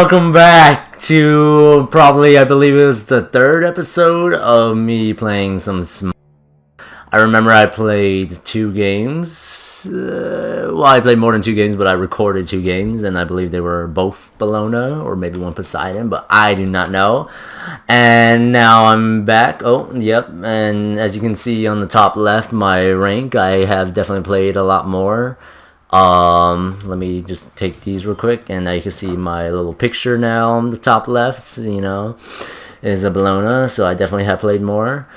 welcome back to probably, I believe it was the third episode of me playing some Smite. I remember I played 2 games. Well, I played more than 2 games, but I recorded 2 games, and I believe they were both Bologna, or maybe one Poseidon, but I do not know. And now I'm back. Oh, yep, and as you can see on the top left, my rank, I have definitely played a lot more. Let me just take these real quick, and now you can see my little picture now on the top left, is a Bologna, so I definitely have played more.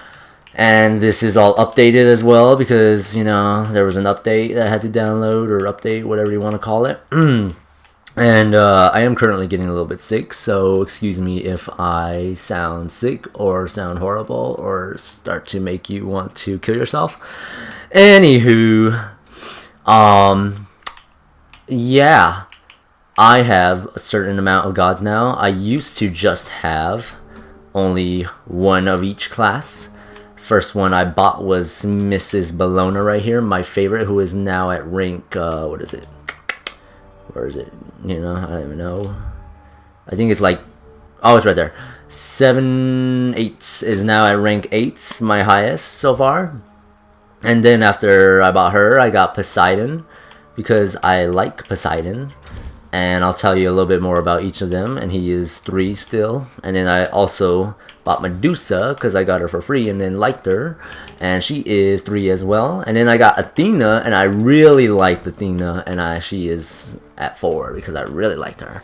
And this is all updated as well, because, there was an update that I had to download, or update, whatever you want to call it. And I am currently getting a little bit sick, so excuse me if I sound sick, or sound horrible, or start to make you want to kill yourself. Anywho, yeah, I have a certain amount of gods now. I used to just have only one of each class. First one I bought was Mrs. Bologna right here, my favorite, who is now at rank, what is it? Where is it? I don't even know. I think it's like, oh, it's right there. 7/8 is now at rank 8, my highest so far. And then after I bought her, I got Poseidon, because I like Poseidon. And I'll tell you a little bit more about each of them, and he is 3 still. And then I also bought Medusa, because I got her for free and then liked her, and she is 3 as well. And then I got Athena, and I really liked Athena, and she is at 4, because I really liked her.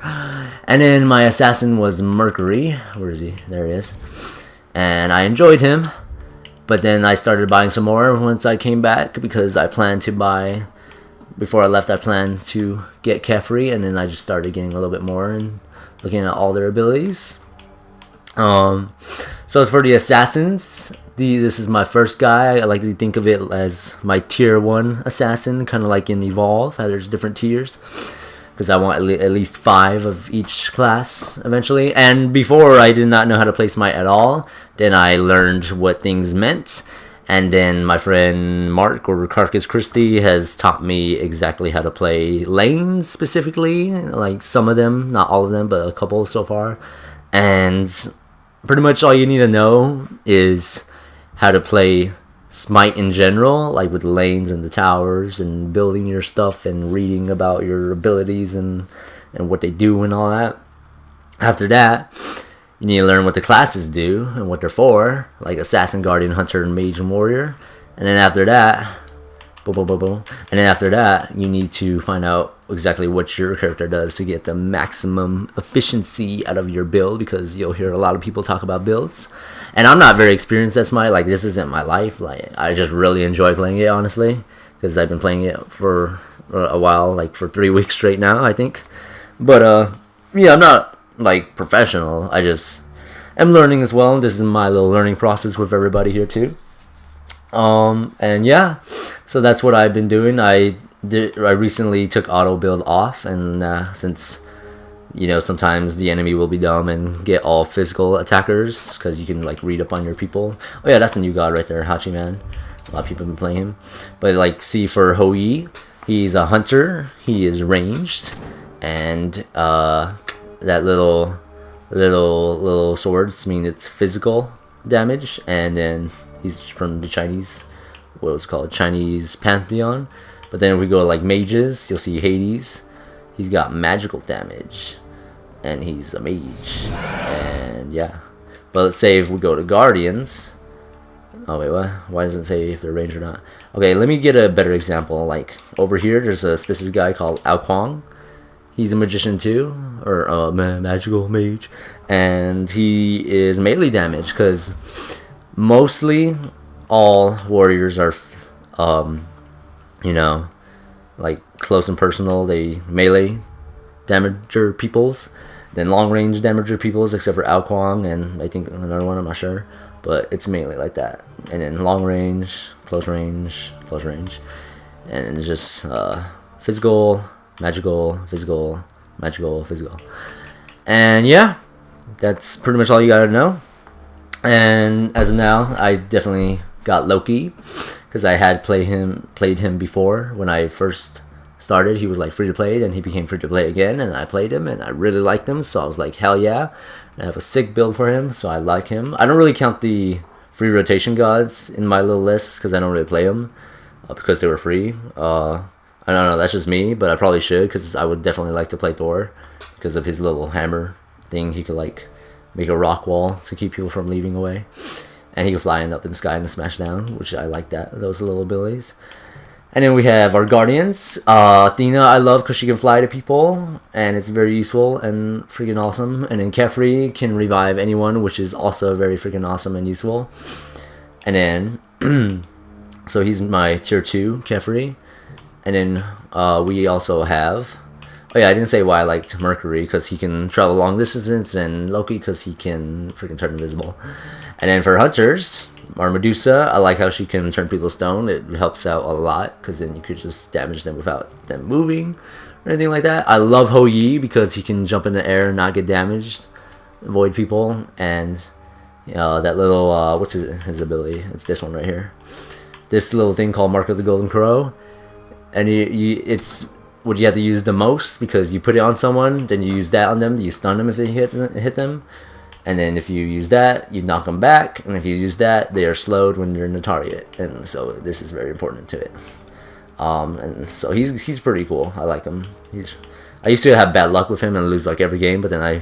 And then my assassin was Mercury. Where is he? There he is. And I enjoyed him. But then I started buying some more once I came back, because I planned to buy, before I left, I planned to get Kefri, and then I just started getting a little bit more and looking at all their abilities. So as for the assassins, this is my first guy. I like to think of it as my tier 1 assassin, kind of like in Evolve, how there's different tiers. Because I want at least 5 of each class eventually. And before, I did not know how to play Smite at all. Then I learned what things meant. And then my friend Mark, or Carcass Christie, has taught me exactly how to play lanes specifically. Like some of them, not all of them, but a couple so far. And pretty much all you need to know is how to play Smite in general, like with lanes and the towers and building your stuff and reading about your abilities and what they do and all that. After that, you need to learn what the classes do and what they're for, like Assassin, Guardian, Hunter, and Mage and Warrior. And then after that, you need to find out exactly what your character does to get the maximum efficiency out of your build, because you'll hear a lot of people talk about builds. And I'm not very experienced at Smite. Like, this isn't my life. Like, I just really enjoy playing it, honestly, because I've been playing it for a while, like for 3 weeks straight now, I think. But yeah, I'm not like professional. I just am learning as well. This is my little learning process with everybody here too. And yeah, so that's what I've been doing. I recently took auto build off, and since sometimes the enemy will be dumb and get all physical attackers, because you can like read up on your people. Oh yeah, that's a new god right there, Hachi Man. A lot of people have been playing him. But like, see, for Hoi, he's a hunter. He is ranged, and that little swords mean it's physical damage. And then he's from the Chinese, what was called Chinese pantheon. But then if we go to like mages, you'll see Hades. He's got magical damage, and he's a mage. And yeah, but let's say if we go to guardians. Oh wait, what? Why doesn't it say if they're ranged or not? Okay, let me get a better example. Like over here, there's a specific guy called Ao Kwang. He's a magician too, or a magical mage, and he is melee damage, because mostly all warriors are, like close and personal. They melee damager peoples, then long range damager peoples, except for Ao Kwang and I think another one, I'm not sure, but it's mainly like that. And then long range, close range, and it's just physical, magical, physical, magical, physical. And yeah, that's pretty much all you gotta know. And as of now, I definitely got Loki, because I had played him before when I first started, he was like free to play, then he became free to play again, and I played him, and I really liked him, so I was like, hell yeah. And I have a sick build for him, so I like him. I don't really count the free rotation gods in my little list, because I don't really play them, because they were free. I don't know, that's just me, but I probably should, because I would definitely like to play Thor, because of his little hammer thing. He could like make a rock wall to keep people from leaving away, and he could fly up in the sky and smash down, which I like those little abilities. And then we have our guardians. Athena I love because she can fly to people, and it's very useful and freaking awesome. And then Kefri can revive anyone, which is also very freaking awesome and useful. And then so he's my tier 2 Kefri. And then we also have, oh yeah, I didn't say why I liked Mercury, because he can travel long distances, and Loki because he can freaking turn invisible. And then for hunters, our Medusa, I like how she can turn people to stone. It helps out a lot, because then you could just damage them without them moving or anything like that. I love Ho Yi because he can jump in the air and not get damaged, avoid people. And that little, what's his ability? It's this one right here. This little thing called Mark of the Golden Crow. And it's what you have to use the most, because you put it on someone, then you use that on them, you stun them if they hit them. And then if you use that, you knock them back. And if you use that, they are slowed when you're in the target. And so this is very important to it. And so he's pretty cool. I like him. I used to have bad luck with him and lose like every game, but then I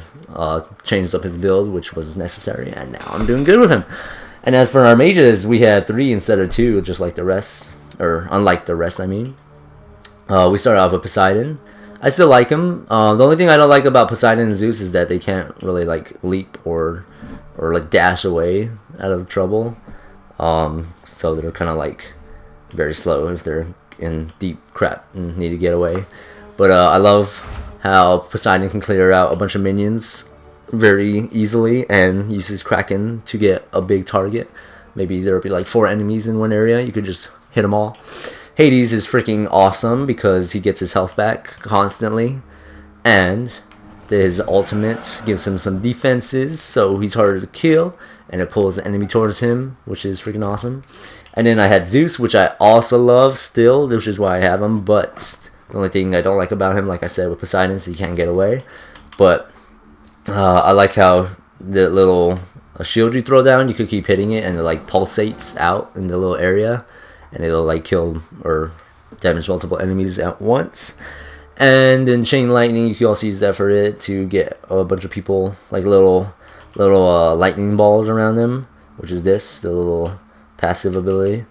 changed up his build, which was necessary, and now I'm doing good with him. And as for our mages, we had 3 instead of 2, just like the rest, or unlike the rest, I mean. We started off with Poseidon. I still like him. The only thing I don't like about Poseidon and Zeus is that they can't really like leap or like dash away out of trouble. So they're kind of like very slow if they're in deep crap and need to get away. But I love how Poseidon can clear out a bunch of minions very easily and uses Kraken to get a big target. Maybe there'll be like 4 enemies in one area. You could just hit them all. Hades is freaking awesome because he gets his health back constantly, and his ultimate gives him some defenses, so he's harder to kill, and it pulls the enemy towards him, which is freaking awesome. And then I had Zeus, which I also love still, which is why I have him, but the only thing I don't like about him, like I said with Poseidon, is he can't get away. But I like how the little shield you throw down, you could keep hitting it, and it like pulsates out in the little area, and it'll like kill or damage multiple enemies at once. And then chain lightning, you can also use that for it to get a bunch of people like little lightning balls around them, which is the little passive ability.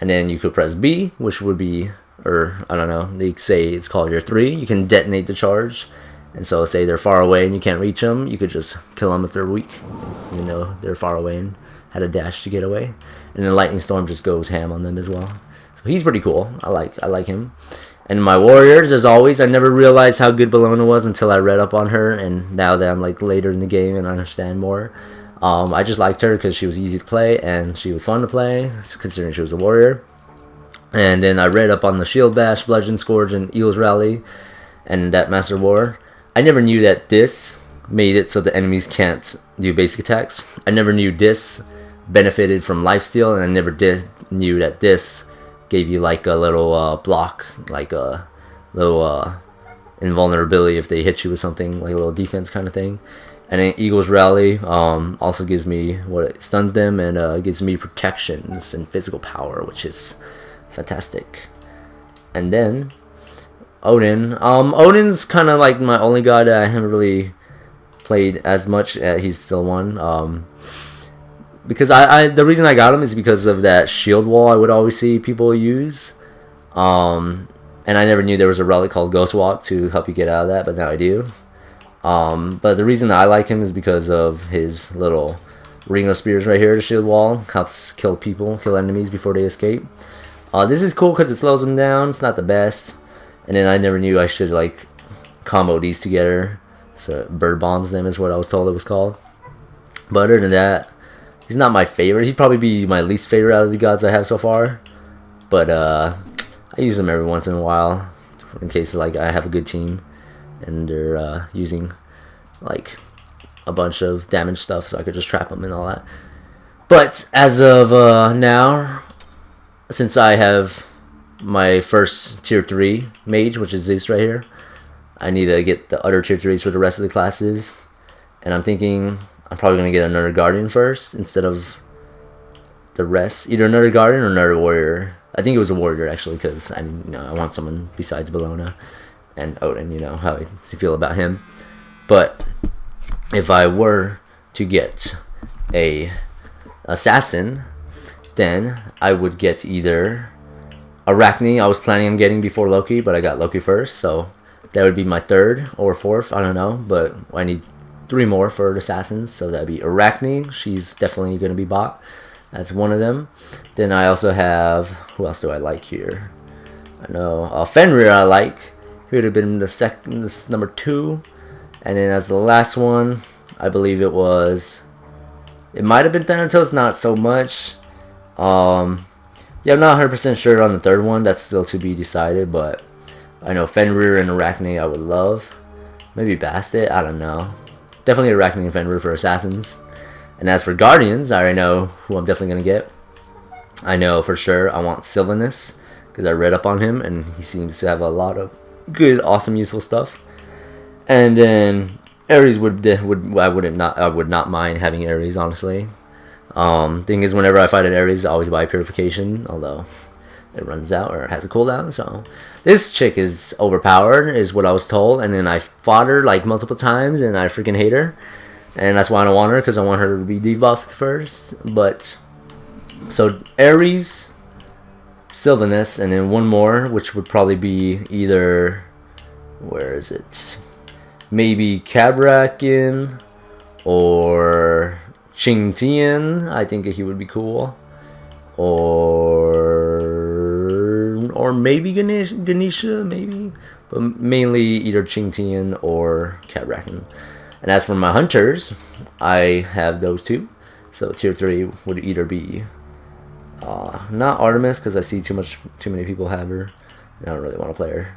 And then you could press B, which would be, or I don't know, they say it's called your 3. You can detonate the charge, and so say they're far away and you can't reach them, you could just kill them if they're weak, even though they're far away and had a dash to get away. And then Lightning Storm just goes ham on them as well. So he's pretty cool. I like him. And my warriors, as always, I never realized how good Bellona was until I read up on her, and now that I'm like later in the game and I understand more. I just liked her because she was easy to play and she was fun to play, considering she was a warrior. And then I read up on the Shield Bash, Bludgeon Scourge, and Eagle's Rally, and that Master War. I never knew that this made it so the enemies can't do basic attacks. I never knew this benefited from lifesteal, and I never knew that this gave you like a little block, like a little invulnerability if they hit you with something, like a little defense kind of thing. And then Eagle's Rally also gives me what it stuns them, and gives me protections and physical power, which is fantastic. And then Odin. Odin's kind of like my only god that I haven't really played as much. He's still one. Because the reason I got him is because of that shield wall I would always see people use. And I never knew there was a relic called Ghost Walk to help you get out of that, but now I do. But the reason I like him is because of his little ring of spears right here, the shield wall. Helps kill enemies before they escape. This is cool because it slows them down. It's not the best. And then I never knew I should like combo these together. So bird bombs them is what I was told it was called. But other than that, he's not my favorite. He'd probably be my least favorite out of the gods I have so far. But I use him every once in a while in case like I have a good team and they're using like a bunch of damage stuff, so I could just trap them and all that. But as of now, since I have my first tier 3 mage, which is Zeus right here. I need to get the other tier 3s for the rest of the classes. And I'm thinking I'm probably going to get another Guardian first instead of the rest. Either another Guardian or another Warrior. I think it was a Warrior actually, because I want someone besides Bellona and Odin, how I feel about him. But if I were to get a assassin, then I would get either Arachne. I was planning on getting before Loki, but I got Loki first, so that would be my third or fourth, I don't know, but I need 3 more for assassins, so that'd be Arachne. She's definitely going to be bought. That's one of them. Then I also have, who else do I like here? I know Fenrir I like. He would have been the second, this number 2. And then as the last one, I believe it might have been Thanatos, not so much. Yeah, I'm not 100% sure on the third one. That's still to be decided, but I know Fenrir and Arachne I would love. Maybe Bastet, I don't know. Definitely Arachne and Fenrir for assassins. And as for Guardians, I already know who I'm definitely going to get. I know for sure I want Sylvanus, because I read up on him, and he seems to have a lot of good, awesome, useful stuff. And then Ares I would not mind having Ares, honestly. Thing is, whenever I fight an Ares, I always buy Purification, although it runs out or has a cooldown. So this chick is overpowered, is what I was told, and then I fought her like multiple times, and I freaking hate her, and that's why I don't want her, because I want her to be debuffed first. But so Ares, Sylvanus, and then one more, which would probably be either, where is it? Maybe Cabrakan or Qingtian. I think he would be cool. Or maybe Ganesha, maybe. But mainly either Qingtian or Cabrakan. And as for my hunters, I have those 2. So tier 3 would either be not Artemis, because I see too many people have her. I don't really want to play her.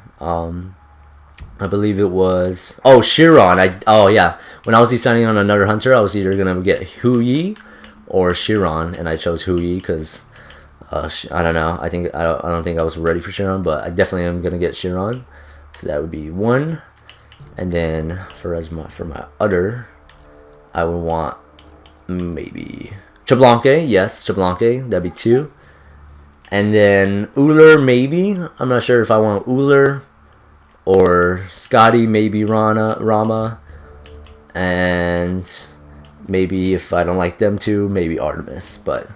I believe it was Chiron. Oh yeah, when I was deciding on another hunter, I was either gonna get Hu Yi or Chiron, and I chose Hu Yi because I don't know. I don't think I was ready for Chiron, but I definitely am gonna get Chiron. So that would be 1, and then for my other, I would want maybe Chablanque. Yes, Chablanque. That'd be 2, and then Uller maybe. I'm not sure if I want Uller or Scotty, maybe Rama, and maybe if I don't like them 2, maybe Artemis. But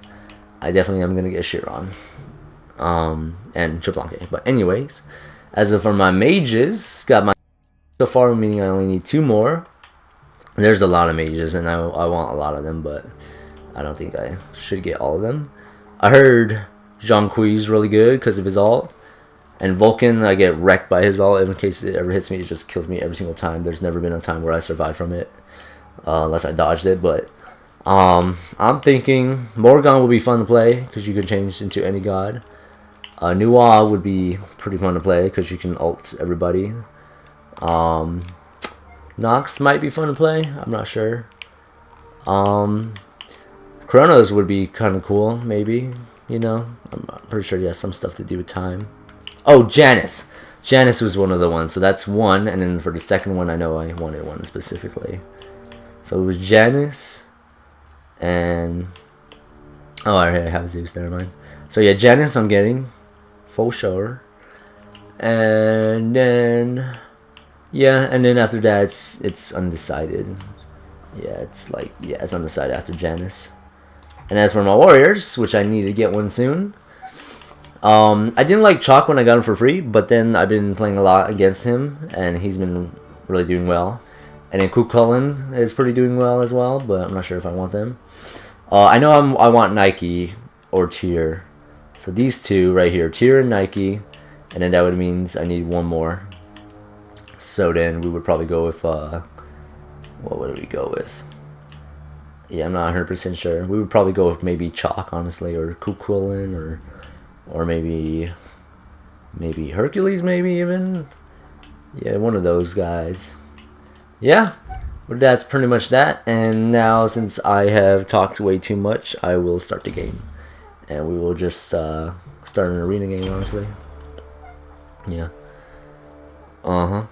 I definitely am gonna get Chiron, and Chablanque. But anyways, as for my mages, got my so far, meaning I only need 2 more. There's a lot of mages, and I want a lot of them, but I don't think I should get all of them. I heard Jean Kui's really good because of his ult. And Vulcan, I get wrecked by his ult. In case it ever hits me, it just kills me every single time. There's never been a time where I survived from it, unless I dodged it. But I'm thinking Morgan would be fun to play because you can change into any god. Nuwa would be pretty fun to play because you can ult everybody. Nox might be fun to play. I'm not sure. Chronos would be kind of cool, maybe. I'm pretty sure he has some stuff to do with time. Oh, Janice. Janice was one of the ones. So that's 1. And then for the second one, I know I wanted 1 specifically. So it was Janice. And oh, I have Zeus. Never mind. So yeah, Janice I'm getting. For sure. And then after that, it's undecided. Yeah, it's undecided after Janice. And as for my warriors, which I need to get one soon. I didn't like Chalk when I got him for free, but then I've been playing a lot against him, and he's been really doing well. And then Kukulin is pretty doing well as well, but I'm not sure if I want them. I know I want Nike or Tyr. So these 2 right here, Tyr and Nike, and then that would means I need 1 more. So then we would probably go with what would we go with? Yeah, I'm not 100% sure. We would probably go with maybe Chalk, honestly, or Kukulin, or maybe Hercules, maybe even. Yeah, one of those guys. Yeah, but that's pretty much that. And now, since I have talked way too much, I will start the game, and we will just start an arena game, honestly. Yeah. Uh huh.